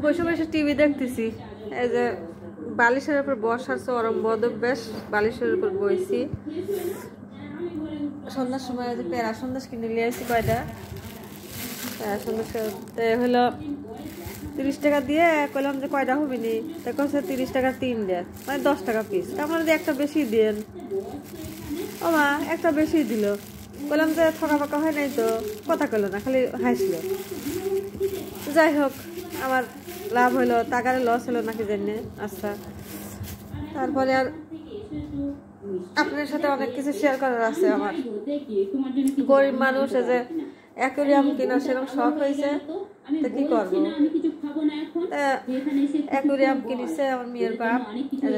বসে বসে টিভি দেখতেছি। এই যে বালিশের উপর বসার চরম বদভ্যাস, বালিশের উপর বইছি। সন্ধ্যার সময় যে প্যারা সন্দেশ কিনে নিয়ে আসছি কয়টা। প্যারা সন্দেশ হলো 30 টাকা দিয়ে কইলাম যে কয়টা হবি নি, তা কছে 30 টাকা 3 দেন, মানে 10 টাকা পিস। তারপরে যে একটা বেশি দেন, ও মা একটা বেশি দিল। বললাম যে থকা ফাঁকা হয় নাই তো, কথা কইলো না, খালি হাসলো। যাই হোক, আমার লাভ হইলো, টাকার লস হলো নাকি জানি। আচ্ছা, তারপরে আর আপনার সাথে অনেক কিছু শেয়ার করার আছে আমার। গরিব মানুষ, যে অ্যাকোয়ারিয়াম কিনা সেরকম শখ হয়েছে, তো কি করবো। অ্যাকোয়ারিয়াম কিনেছে আমার মেয়ের বাপ,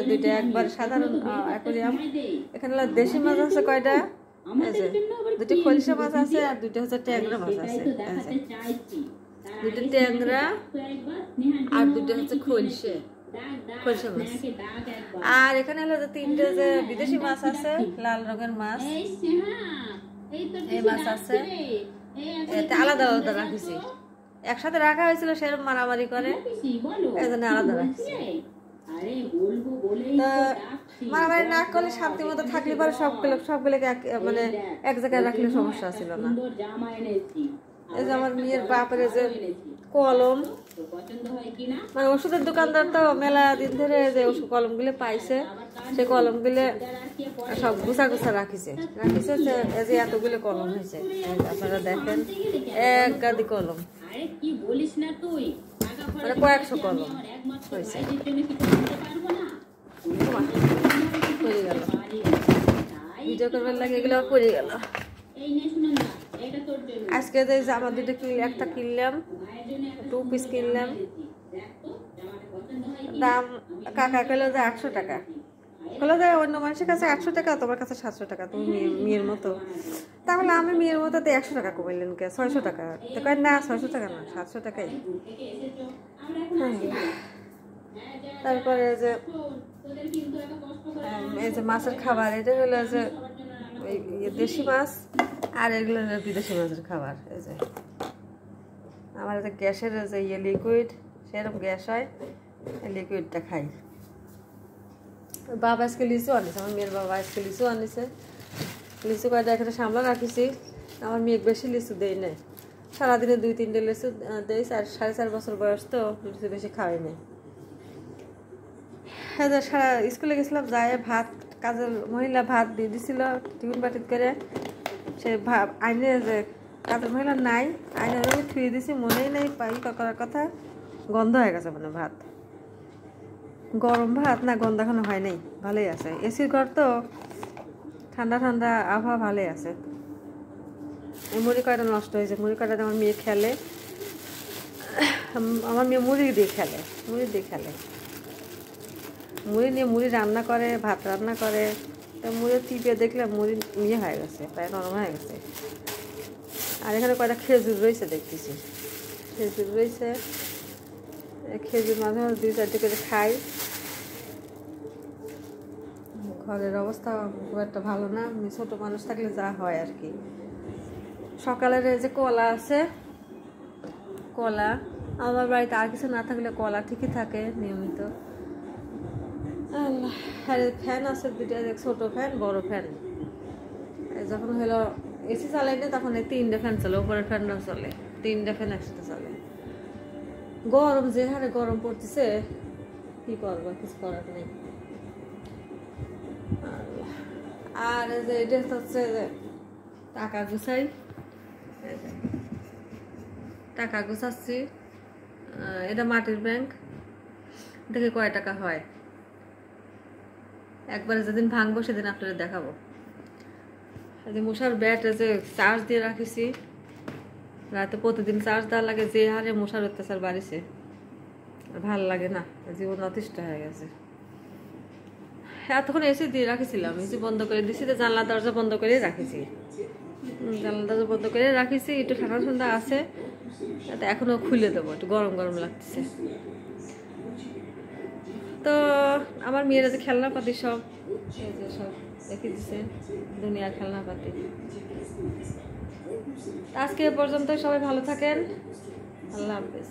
দুইটা একবার সাধারণ অ্যাকোয়ারিয়াম। এখানে দেশি মাছ আছে কয়টা, দুটো খলসা মাছ আছে আর দুটো হচ্ছে ট্যাংরা মাছ আছে। দুটো ট্যাংরা আর দুটো হচ্ছে খলসা মাছ। আর এখানে হলো যে 3টে যে বিদেশি মাছ আছে, লাল রঙের মাছ। এই মাছ আছে, এটা আলাদা আলাদা রাখিছি। একসাথে রাখা হয়েছিল, সেরকম মারামারি করে, এই জন্য আলাদা রাখছি। মারামারি না করলে শান্তি মতো থাকলে পরে সবগুলোকে মানে এক জায়গায় রাখলে সমস্যা ছিল না। এই যে আমার মেয়ের বাপের যে কলম, মানে ওষুধের দোকানদার তো মেলা দিন ধরে যে ওষুধ কলমগুলো পাইছে, সে কলমগুলো সব গুছা গুছা রাখিছে। যে এতগুলো কলম হয়েছে, আপনারা দেখেন, এক গাদি কলম, মানে কয়েকশো কলম হয়েছে। পড়ে গেল, ভিডিও করবার লাগে এগুলো পড়ে গেল। আজকে যে জামা দুটো একটা কিনলাম, 2 পিস কিনলাম। দাম কাকা কইলো যে 800 টাকা। বললো যে অন্য মানুষের কাছে 800 টাকা, তোমার কাছে 700 টাকা, তুমি মেয়ের মতো। তাহলে আমি মেয়ের মতো তো 100 টাকা কমাইলেন কে, 600 টাকা। তো কয় না, 600 টাকা না, 700 টাকাই। তারপরে যে এই যে মাছের খাবার, এটা হলো যে দেশি মাছ, আর এগুলো বিদেশি মাছের খাবার। এই যে আমার যে গ্যাসের যে লিকুইড, সেরকম গ্যাস হয়, লিকুইডটা খাই। বাবা আজকে লিচু আনিছে, আমার মেয়ের বাবা আজকে লিচু আনিছে। লিচু কয়টা এখানে সামলা রাখিছি। আমার মেয়ে বেশি লিচু দেয় নাই, সারাদিনে 2-3টে লিচু দেয়। 4.5 বছর বয়স তো, লিচু বেশি খাওয়াই নেই। হ্যাঁ, সারা স্কুলে গেছিলাম, যায় ভাত, কাজের মহিলা ভাত দিয়ে দিছিল টিফিন বাটিত করে। সে আইনে যে কাজের মহিলা নাই, আইনে আমি থুয়ে দিছি, মনেই নেই করার কথা। গন্ধ হয়ে গেছে, মানে ভাত, গরম ভাত না, গন্ধ এখনো হয় নাই, ভালোই আছে। এসির ঘর তো, ঠান্ডা ঠান্ডা আবহাওয়া, ভালোই আছে। এই মুড়ি কয়টা নষ্ট হয়েছে, মুড়ি কয়টা আমার মেয়ে খেলে, আমার মেয়ে মুড়ি দিয়ে খেলে, মুড়ি নিয়ে মুড়ি রান্না করে, ভাত রান্না করে। তো মুড়ি টিপে দেখলে মুড়ি ইয়ে হয়ে গেছে, প্রায় নরম হয়ে গেছে। আর এখানে কয়টা খেজুর রয়েছে দেখতেছি, খেজুর রয়েছে। খেজুর মাঝে মাঝে 2-4টে করে খাই। ঘরের অবস্থা খুব একটা ভালো না, ছোট মানুষ থাকলে যা হয় আর কি। সকালের যে কলা আছে, কলা আমার বাড়িতে আর কিছু না থাকলে কলা ঠিকই থাকে নিয়মিত। আর ফ্যান আছে 2টা, ছোট ফ্যান, বড় ফ্যান। যখন হলো এসি চালাই না, তখন এই 3টে ফ্যান চলে, উপরের ফ্যানটাও চলে, 3টে ফ্যান একসাথে চলে। গরম যে হারে গরম পড়তেছে, কি করবো, কিছু করার নেই। আর যে এটা হচ্ছে যে টাকা গুছাই, টাকা গুছাচ্ছি। এটা মাটির ব্যাংক, দেখে কয় টাকা হয়। একবারে যেদিন ভাঙবো সেদিন আপনাদের দেখাবো। যে মশার ব্যাট যে চার্জ দিয়ে রাখিছি, রাতে প্রতিদিন চার্জ দেওয়া লাগে। যে হারে মশার অত্যাচার বাড়িছে, ভাল লাগে না, জীবন অতিষ্ঠ হয়ে গেছে। এতক্ষণ এসি দিয়ে রাখিছিলাম, এসি বন্ধ করে দিছি, জানলা দরজা বন্ধ করে রাখিছি, একটু ঠান্ডা ঠান্ডা আছে। এখনো খুলে দেবো, একটু গরম গরম লাগতেছে। তো আমার মেয়েরা যে খেলনাপাতি সব, এই যে সব রেখে দিচ্ছে, দুনিয়ার খেলনাপাতি। আজকে পর্যন্ত সবাই ভালো থাকেন, আল্লাহ হাফেজ।